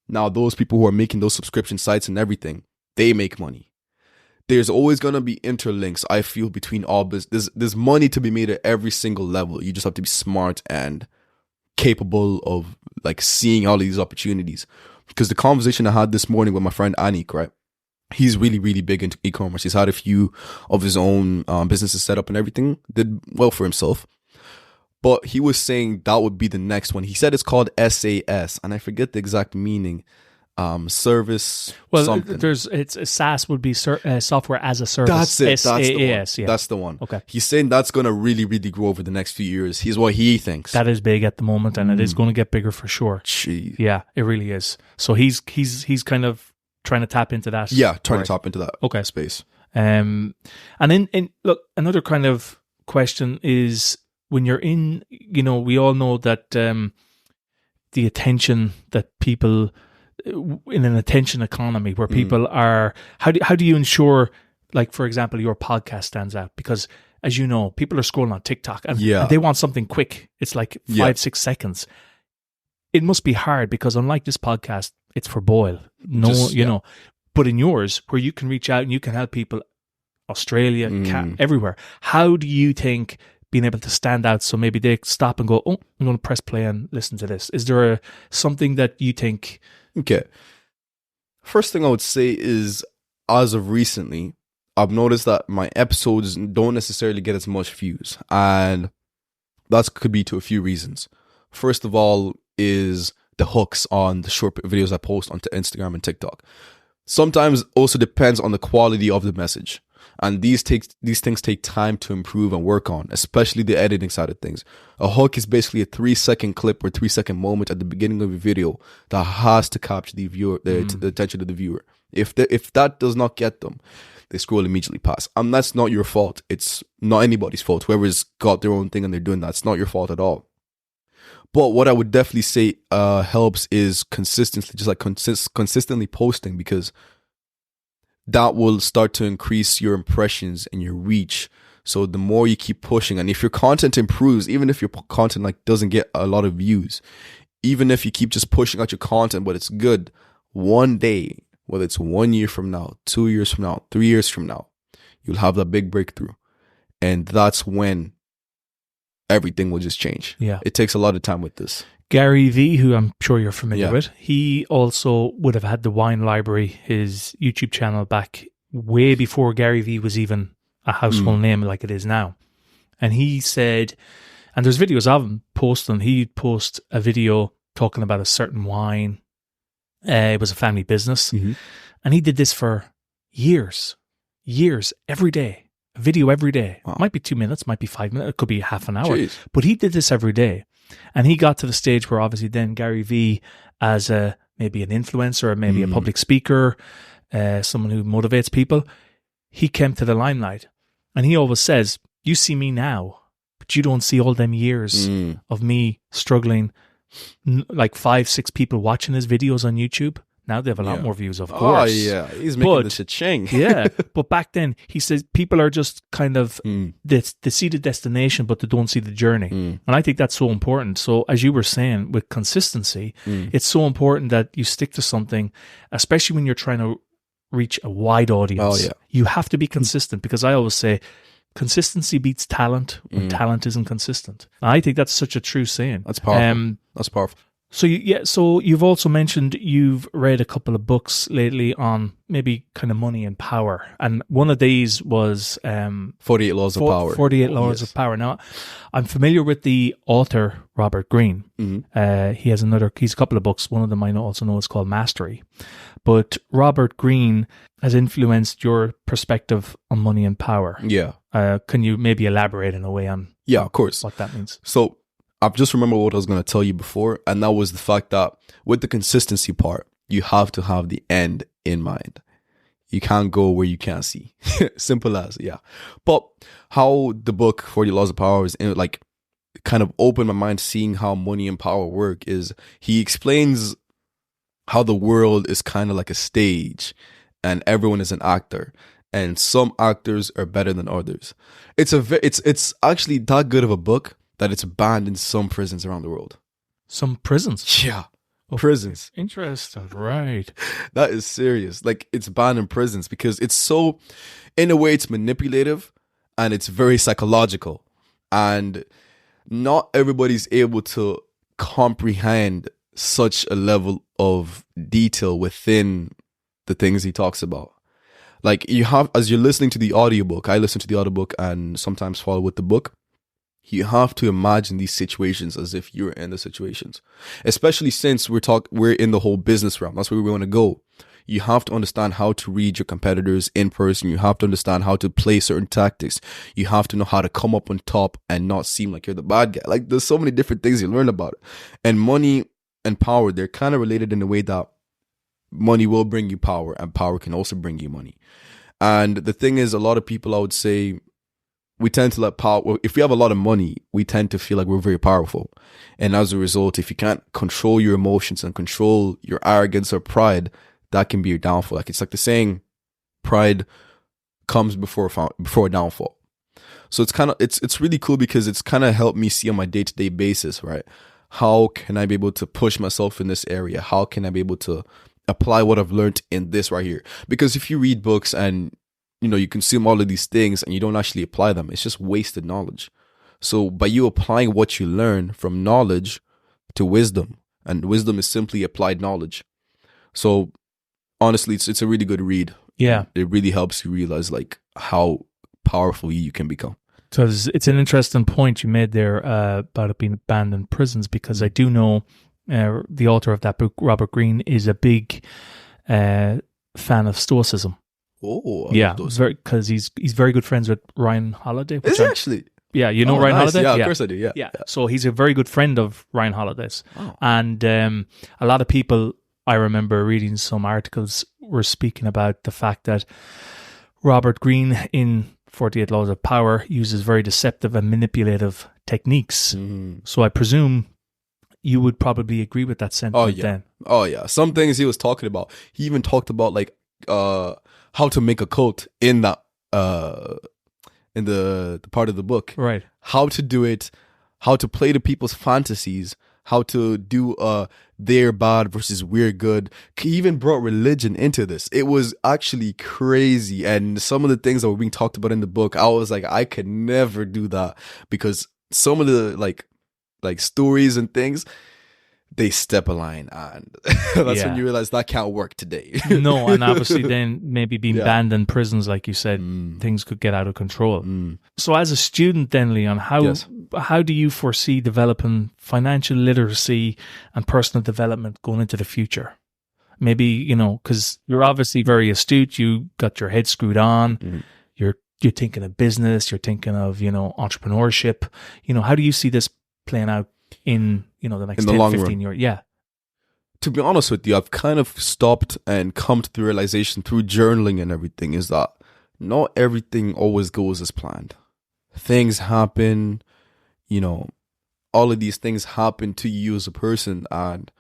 now those people who are making those subscription sites and everything, they make money. There's always going to be interlinks, I feel, between all business. There's money to be made at every single level. You just have to be smart and capable of like seeing all of these opportunities. Because the conversation I had this morning with my friend Anik, right? He's really, really big into e-commerce. He's had a few of his own businesses set up and everything. Did well for himself. But he was saying that would be the next one. He said it's called SAS, and I forget the exact meaning. Service. Well, something. It's SaaS would be software as a service. That's it. That's the one. Yeah. That's the one. Okay. He's saying that's going to really, really grow over the next few years. Here's what he thinks. That is big at the moment, and it is going to get bigger for sure. Jeez. Yeah, it really is. So he's kind of trying to tap into that. Yeah, trying to tap into that space. And in look, another kind of question is, when you're in, we all know that the attention that people in an attention economy where people are, how do you ensure, like, for example, your podcast stands out? Because as you know, people are scrolling on TikTok and they want something quick. It's like 5-6 seconds. It must be hard because unlike this podcast, it's for Boyle. But in yours, where you can reach out and you can help people, Australia, everywhere. How do you think being able to stand out so maybe they stop and go, oh, I'm going to press play and listen to this? Is there something that you think? Okay. First thing I would say is, as of recently, I've noticed that my episodes don't necessarily get as much views. And that could be to a few reasons. First of all is the hooks on the short videos I post onto Instagram and TikTok. Sometimes also depends on the quality of the message. And these things take time to improve and work on, especially the editing side of things. A hook is basically a 3-second clip or 3-second moment at the beginning of a video that has to capture the viewer, the attention of the viewer. If that does not get them, they scroll immediately past. And that's not your fault. It's not anybody's fault. Whoever's got their own thing and they're doing that, it's not your fault at all. But what I would definitely say helps is consistently posting, because that will start to increase your impressions and your reach. So the more you keep pushing, and if your content improves, even if your content doesn't get a lot of views, even if you keep just pushing out your content, but it's good, one day, whether it's 1 year from now, 2 years from now, 3 years from now, you'll have that big breakthrough. And that's when everything will just change. Yeah. It takes a lot of time with this. Gary V, who I'm sure you're familiar with, he also would have had the Wine Library, his YouTube channel, back way before Gary V was even a household name like it is now. And he said, and there's videos of him posting, he'd post a video talking about a certain wine. It was a family business. And he did this for years, every day, a video every day. Wow. It might be 2 minutes, might be 5 minutes, it could be half an hour. Jeez. But he did this every day. And he got to the stage where obviously then Gary Vee, as maybe an influencer or maybe a public speaker, someone who motivates people, he came to the limelight. And he always says, you see me now, but you don't see all them years of me struggling. Like 5-6 people watching his videos on YouTube. Now they have a lot more views, of course. Oh, yeah. He's making this a ching. Yeah. But back then, he says people are just kind of, they see the destination, but they don't see the journey. And I think that's so important. So as you were saying, with consistency, it's so important that you stick to something, especially when you're trying to reach a wide audience. Oh, yeah. You have to be consistent, because I always say, consistency beats talent when talent isn't consistent. And I think that's such a true saying. That's powerful. That's powerful. So so you've also mentioned you've read a couple of books lately on maybe kind of money and power, and one of these was 48 Laws of Power. 48 Laws of Power. Now, I'm familiar with the author Robert Greene. He has a couple of books. One of them I also know is called Mastery. But Robert Greene has influenced your perspective on money and power. Yeah. Can you maybe elaborate in a way on of course. what that means? So I've just remembered what I was going to tell you before, and that was the fact that with the consistency part, you have to have the end in mind. You can't go where you can't see. Simple as, yeah. But how the book 40 Laws of Power is kind of opened my mind seeing how money and power work is he explains how the world is kind of like a stage and everyone is an actor. And some actors are better than others. It's actually that good of a book that it's banned in some prisons around the world. Some prisons? Yeah. Prisons. Interesting. Right. That is serious. Like, it's banned in prisons because it's so, in a way, it's manipulative and it's very psychological. And not everybody's able to comprehend such a level of detail within the things he talks about. Like, you have, as you're listening to the audiobook, I listen to the audiobook and sometimes follow with the book. You have to imagine these situations as if you're in the situations, especially since we're in the whole business realm. That's where we want to go. You have to understand how to read your competitors in person. You have to understand how to play certain tactics. You have to know how to come up on top and not seem like you're the bad guy. Like, there's so many different things you learn about it. And money and power, they're kind of related in the way that money will bring you power and power can also bring you money. And the thing is, a lot of people, I would say, we tend to let power, if we have a lot of money, we tend to feel like we're very powerful. And as a result, if you can't control your emotions and control your arrogance or pride, that can be your downfall. Like, it's like the saying, pride comes before a downfall. So it's really cool because it's kind of helped me see on my day-to-day basis, right? How can I be able to push myself in this area? How can I be able to apply what I've learned in this right here? Because if you read books and you consume all of these things and you don't actually apply them, it's just wasted knowledge. So by you applying what you learn from knowledge to wisdom, and wisdom is simply applied knowledge. So honestly, it's a really good read. Yeah. It really helps you realize like how powerful you can become. So it's an interesting point you made there about it being banned in prisons, because I do know the author of that book, Robert Greene, is a big fan of Stoicism. Oh, yeah, because he's very good friends with Ryan Holiday. Is he actually? Yeah, you know Ryan Holiday? Yeah, of course I do. Yeah. So he's a very good friend of Ryan Holiday's. Oh. And a lot of people, I remember reading some articles, were speaking about the fact that Robert Greene in 48 Laws of Power uses very deceptive and manipulative techniques. Mm-hmm. So I presume you would probably agree with that sentiment then. Oh, yeah. Some things he was talking about. He even talked about like how to make a cult in that in the part of the book. Right. How to do it, how to play to people's fantasies, how to do they're bad versus we're good. He even brought religion into this. It was actually crazy. And some of the things that were being talked about in the book, I was like, I could never do that, because some of the like stories and things, they step a line, and that's when you realize that can't work today. No, and obviously then maybe being banned in prisons, like you said, things could get out of control. So as a student then, Leon, how do you foresee developing financial literacy and personal development going into the future? Maybe, you know, because you're obviously very astute. You got your head screwed on. Mhm. You're thinking of business. You're thinking of, you know, entrepreneurship. You know, how do you see this playing out in, you know, the next In the 10, long 15 run? years? Yeah. To be honest with you, I've kind of stopped and come to the realization through journaling and everything is that not everything always goes as planned. Things happen, you know, all of these things happen to you as a person, and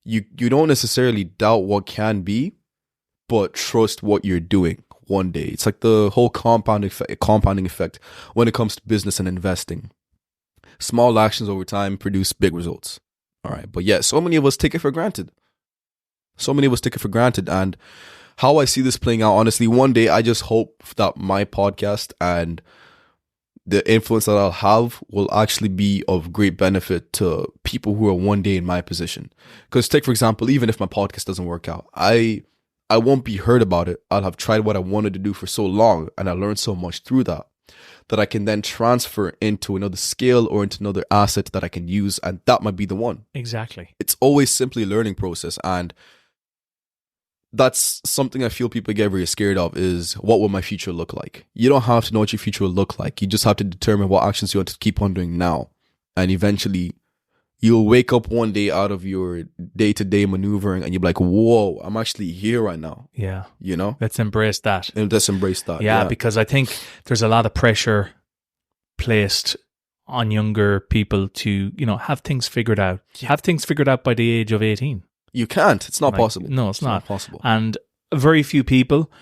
you don't necessarily doubt what can be, but trust what you're doing one day. It's like the whole compounding effect when it comes to business and investing. Small actions over time produce big results. All right. But yeah, so many of us take it for granted. And how I see this playing out, honestly, one day I just hope that my podcast and the influence that I'll have will actually be of great benefit to people who are one day in my position. Because take, for example, even if my podcast doesn't work out, I won't be heard about it. I'll have tried what I wanted to do for so long, and I learned so much through that I can then transfer into another skill or into another asset that I can use, and that might be the one. Exactly. It's always simply a learning process, and that's something I feel people get very scared of, is what will my future look like? You don't have to know what your future will look like. You just have to determine what actions you want to keep on doing now. And eventually you'll wake up one day out of your day-to-day maneuvering and you'll be like, whoa, I'm actually here right now. Yeah. You know? Let's embrace that. And let's embrace that. Yeah, because I think there's a lot of pressure placed on younger people to, you know, have things figured out. Have things figured out by the age of 18. You can't. It's not possible. No, it's not possible. And very few people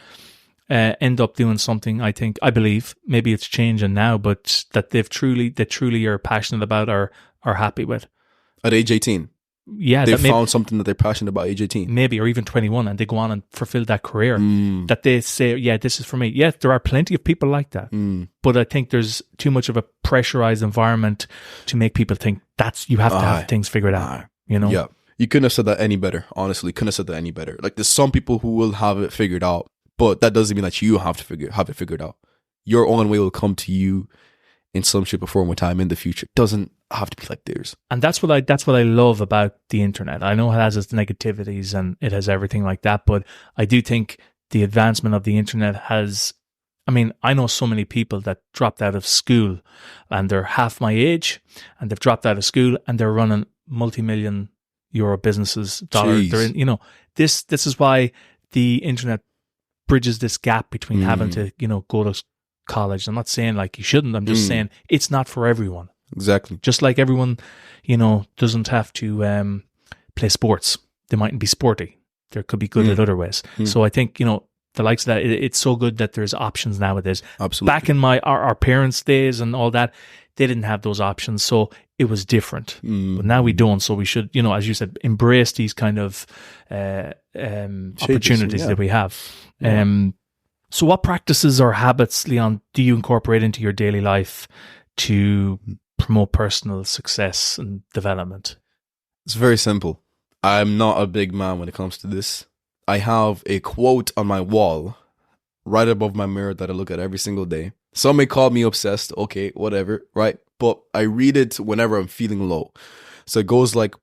end up doing something, I believe, maybe it's changing now, but that they truly are passionate about or are happy with. At age 18. Yeah. They found something that they're passionate about at age 18. Maybe, or even 21, and they go on and fulfill that career that they say, yeah, this is for me. Yeah, there are plenty of people like that. But I think there's too much of a pressurized environment to make people think you have to have things figured out. You know? Yeah. You couldn't have said that any better. Honestly, couldn't have said that any better. Like, there's some people who will have it figured out, but that doesn't mean that you have it figured out. Your own way will come to you in some shape or form with time in the future. It doesn't have to be like theirs. And that's what I love about the internet. I know it has its negativities and it has everything like that, but I do think the advancement of the internet has, I mean, I know so many people that dropped out of school and they're half my age and they've dropped out of school and they're running multi-million euro businesses, dollars. They're in, you know, this is why the internet bridges this gap between having to, you know, go to college. I'm not saying like you shouldn't. I'm just saying it's not for everyone. Exactly. Just like everyone, you know, doesn't have to play sports. They mightn't be sporty. They could be good at other ways. So I think, you know, the likes of that, it's so good that there's options nowadays. Absolutely. Back in our parents' days and all that, they didn't have those options. So it was different. But now we don't. So we should, you know, as you said, embrace these kind of opportunities that we have. So what practices or habits, Leon, do you incorporate into your daily life to promote personal success and development? It's very simple. I'm not a big man when it comes to this. I have a quote on my wall right above my mirror that I look at every single day. Some may call me obsessed. Okay, whatever, right? But I read it whenever I'm feeling low. So it goes like,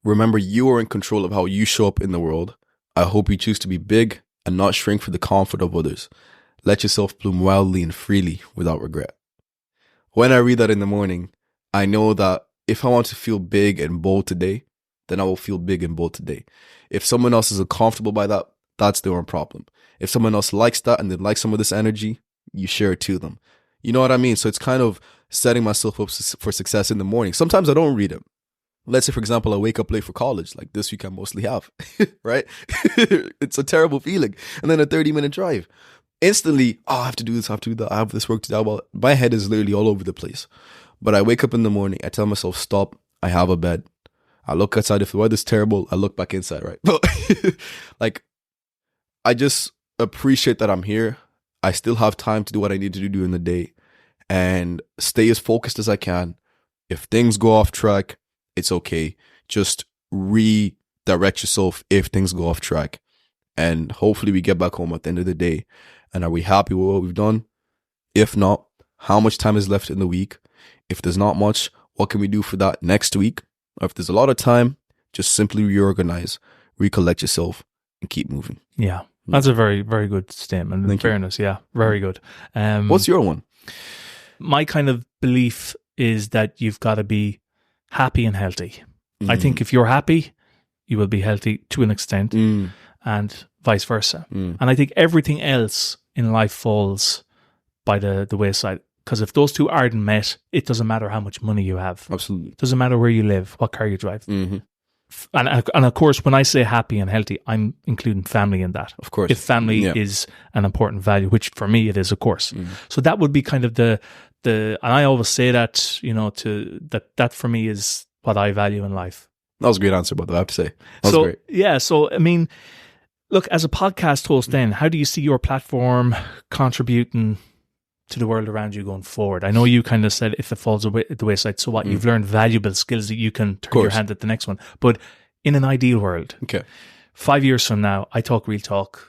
remember, you are in control of how you show up in the world. I hope you choose to be big and not shrink for the comfort of others. Let yourself bloom wildly and freely without regret. When I read that in the morning, I know that if I want to feel big and bold today, then I will feel big and bold today. If someone else is uncomfortable by that, that's their own problem. If someone else likes that and they like some of this energy, you share it to them. You know what I mean? So it's kind of setting myself up for success in the morning. Sometimes I don't read it. Let's say, for example, I wake up late for college, like this week I mostly have, right? It's a terrible feeling. And then a 30-minute drive. Instantly, I have to do this, I have to do that, I have this work to do. Well, my head is literally all over the place. But I wake up in the morning, I tell myself, stop, I have a bed. I look outside, if the weather's terrible, I look back inside, right? But like, I just appreciate that I'm here. I still have time to do what I need to do during the day and stay as focused as I can. If things go off track, it's okay. Just redirect yourself if things go off track. And hopefully we get back home at the end of the day. And are we happy with what we've done? If not, how much time is left in the week? If there's not much, what can we do for that next week? Or if there's a lot of time, just simply reorganize recollect yourself, and keep moving. Yeah. That's a very, very good statement. In fairness, yeah, very good. What's your one? My kind of belief is that you've got to be happy and healthy. I think if you're happy, you will be healthy to an extent, and vice versa. And I think everything else in life falls by the wayside. Because if those two aren't met, it doesn't matter how much money you have. Absolutely. It doesn't matter where you live, what car you drive. And of course, when I say happy and healthy, I'm including family in that. Of course. If family is an important value, which for me it is, of course. So that would be kind of the and I always say that, that for me is what I value in life. That was a great answer, by the way, I have to say. That was great. Yeah, so I mean, look, as a podcast host then, how do you see your platform contributing to the world around you going forward? I know you kind of said if it falls away at the wayside, so what? You've learned valuable skills that you can turn your hand at the next one. But in an ideal world, 5 years from now, I talk real talk,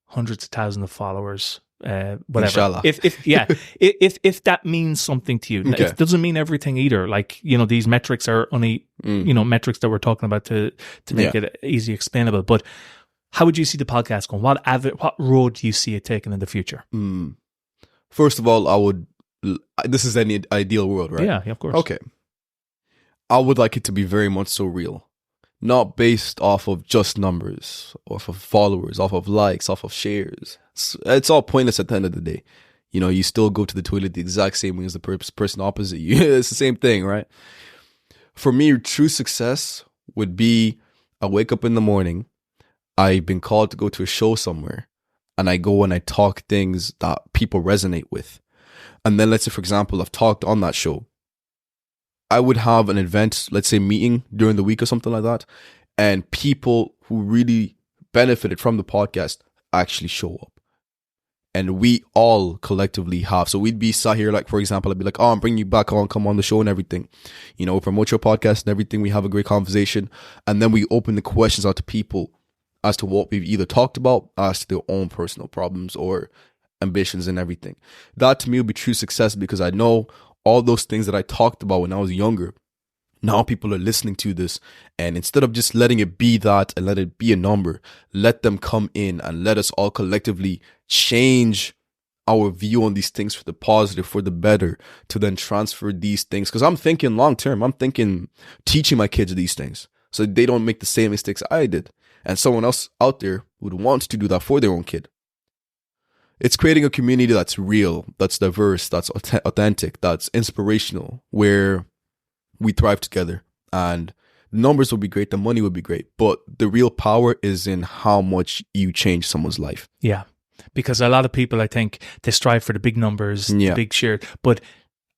hundreds of thousands of followers, whatever. Inshallah. If that means something to you, it doesn't mean everything either. Like, these metrics are only, metrics that we're talking about to make it easy explainable. But how would you see the podcast going? What road do you see it taking in the future? First of all, this is any ideal world, right? Yeah, of course. Okay. I would like it to be very much so real. Not based off of just numbers, off of followers, off of likes, off of shares. It's all pointless at the end of the day. You still go to the toilet the exact same way as the person opposite you. It's the same thing, right? For me, true success would be I wake up in the morning, I've been called to go to a show somewhere, and I go and I talk things that people resonate with. And then let's say, for example, I've talked on that show. I would have an event, let's say meeting during the week or something like that, and people who really benefited from the podcast actually show up. And we all collectively have. So we'd be sat here, like, for example, I'd be like, oh, I'm bringing you back on, come on the show and everything. Promote your podcast and everything. We have a great conversation. And then we open the questions out to people as to what we've either talked about, as to their own personal problems or ambitions and everything. That to me would be true success, because I know all those things that I talked about when I was younger, now people are listening to this, and instead of just letting it be that and let it be a number, let them come in and let us all collectively change our view on these things for the positive, for the better, to then transfer these things. Because I'm thinking long term, I'm thinking teaching my kids these things so they don't make the same mistakes I did. And someone else out there would want to do that for their own kid. It's creating a community that's real, that's diverse, that's authentic, that's inspirational, where we thrive together. And the numbers will be great, the money will be great, but the real power is in how much you change someone's life. Yeah, because a lot of people, I think, they strive for the big numbers, the big share. But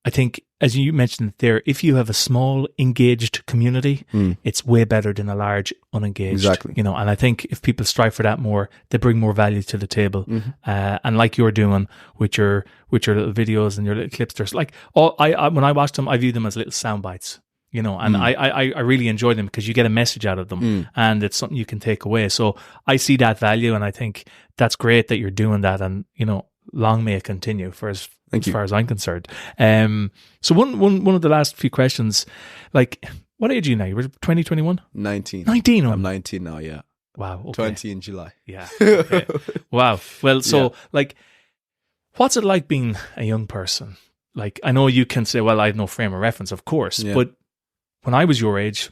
I think, as you mentioned there, if you have a small, engaged community, it's way better than a large, unengaged. Exactly. And I think if people strive for that more, they bring more value to the table. And like you're doing with your little videos and your little clips, there's like, when I watch them, I view them as little sound bites. And I really enjoy them because you get a message out of them and it's something you can take away. So I see that value, and I think that's great that you're doing that, and, long may it continue for as far as I'm concerned. So one of the last few questions, like, what age are you now? You were 20, 21? 19. 19? I'm 19 now, yeah. Wow. Okay. 20 in July. Yeah. Okay. Wow. Well, so like, what's it like being a young person? Like, I know you can say, well, I have no frame of reference, of course, but when I was your age,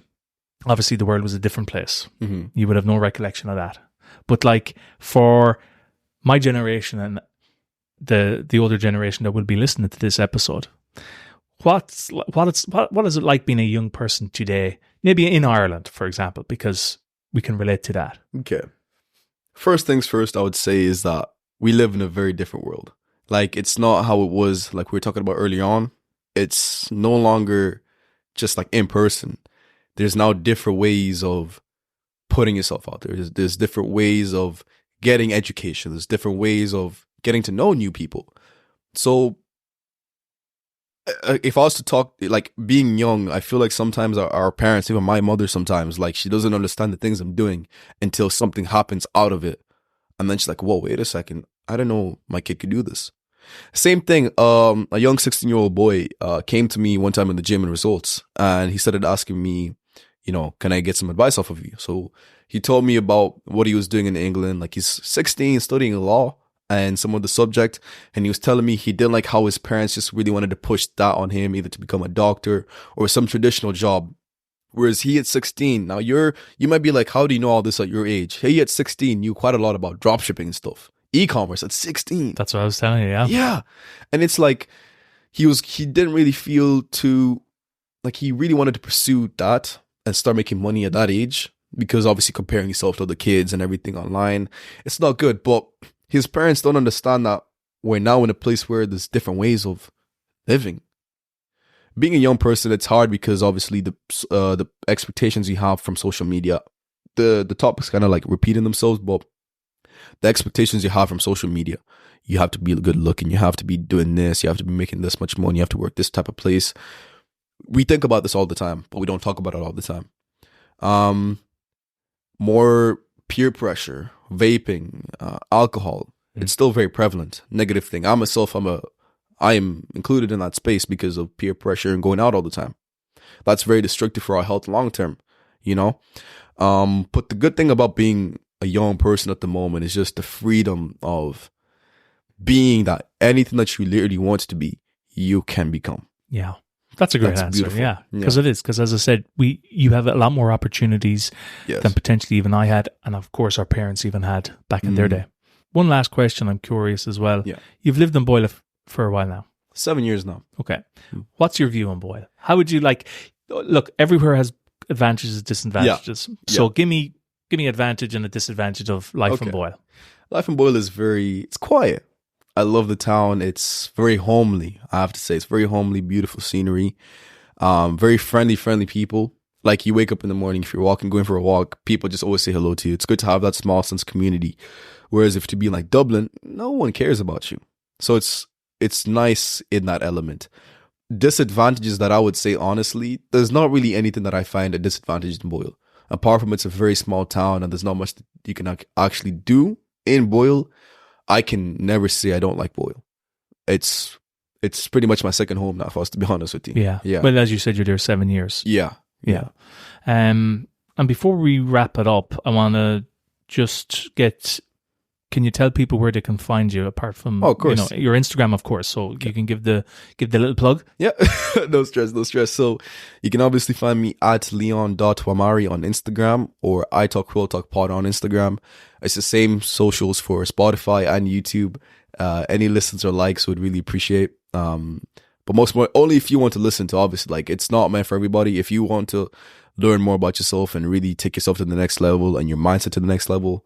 obviously the world was a different place. You would have no recollection of that. But like, for my generation and the older generation that will be listening to this episode, what is it like being a young person today? Maybe in Ireland, for example, because we can relate to that. Okay. First things first, I would say is that we live in a very different world. Like, it's not how it was, like we were talking about early on. It's no longer just like in person. There's now different ways of putting yourself out there. There's different ways of getting education. There's different ways of getting to know new people. So if I was to talk, like, being young, I feel like sometimes our parents, even my mother sometimes, like, she doesn't understand the things I'm doing until something happens out of it. And then she's like, whoa, wait a second. I don't know my kid could do this. Same thing, a young 16-year-old boy came to me one time in the gym in Results, and he started asking me, can I get some advice off of you? So He told me about what he was doing in England. Like he's 16, studying law and some of the subject. And he was telling me he didn't like how his parents just really wanted to push that on him, either to become a doctor or some traditional job. Whereas he at 16, now you might be like, how do you know all this at your age? He at 16 knew quite a lot about dropshipping and stuff. E-commerce at 16. That's what I was telling you, yeah. Yeah. And it's like, he didn't really feel like he really wanted to pursue that and start making money at that age, because obviously comparing yourself to other kids and everything online, it's not good. But his parents don't understand that we're now in a place where there's different ways of living. Being a young person, it's hard because obviously the expectations you have from social media, the topics kind of like repeating themselves, but the expectations you have from social media, you have to be good looking, you have to be doing this, you have to be making this much money, you have to work this type of place. We think about this all the time, but we don't talk about it all the time. More peer pressure, vaping, alcohol, it's still very prevalent. Negative thing. I am included in that space because of peer pressure and going out all the time. That's very destructive for our health long term, you know? But the good thing about being a young person at the moment is just the freedom of being that anything that you literally want to be, you can become. Yeah. That's a great answer. Beautiful. Yeah. Because it is. Because as I said, you have a lot more opportunities than potentially even I had. And of course, our parents even had back in their day. One last question. I'm curious as well. Yeah. You've lived in Boyle for a while now. 7 years now. Okay. What's your view on Boyle? How would you look, everywhere has advantages and disadvantages. Yeah. So give me advantage and a disadvantage of life in Boyle. Life in Boyle is it's quiet. I love the town. It's very homely. I have to say, it's very homely, beautiful scenery. Very friendly people. Like you wake up in the morning, if you're going for a walk, people just always say hello to you. It's good to have that small sense of community. Whereas if to be like Dublin, no one cares about you. So it's nice in that element. Disadvantages that I would say, honestly, there's not really anything that I find a disadvantage in Boyle. Apart from it's a very small town and there's not much that you can actually do in Boyle, I can never say I don't like Boyle. It's pretty much my second home now, if I was to be honest with you. Yeah. Well, as you said, you're there 7 years. Yeah. And before we wrap it up, I want to just can you tell people where they can find you apart from of course. Your Instagram, of course, so you can give the little plug? Yeah, no stress. So you can obviously find me at leon.wamari on Instagram or I Talk Real Talk Pod on Instagram. It's the same socials for Spotify and YouTube. Any listens or likes would really appreciate. But only if you want to listen to, obviously, like it's not meant for everybody. If you want to learn more about yourself and really take yourself to the next level and your mindset to the next level,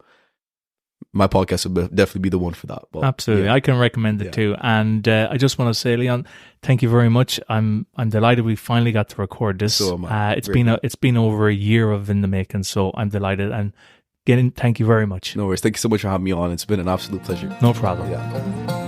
my podcast would definitely be the one for that. But, absolutely. I can recommend it too. And I just want to say, Leon, thank you very much. I'm delighted we finally got to record this. So am I. It's been over a year in the making, so I'm delighted. And again, thank you very much. No worries. Thank you so much for having me on. It's been an absolute pleasure. No problem. Yeah.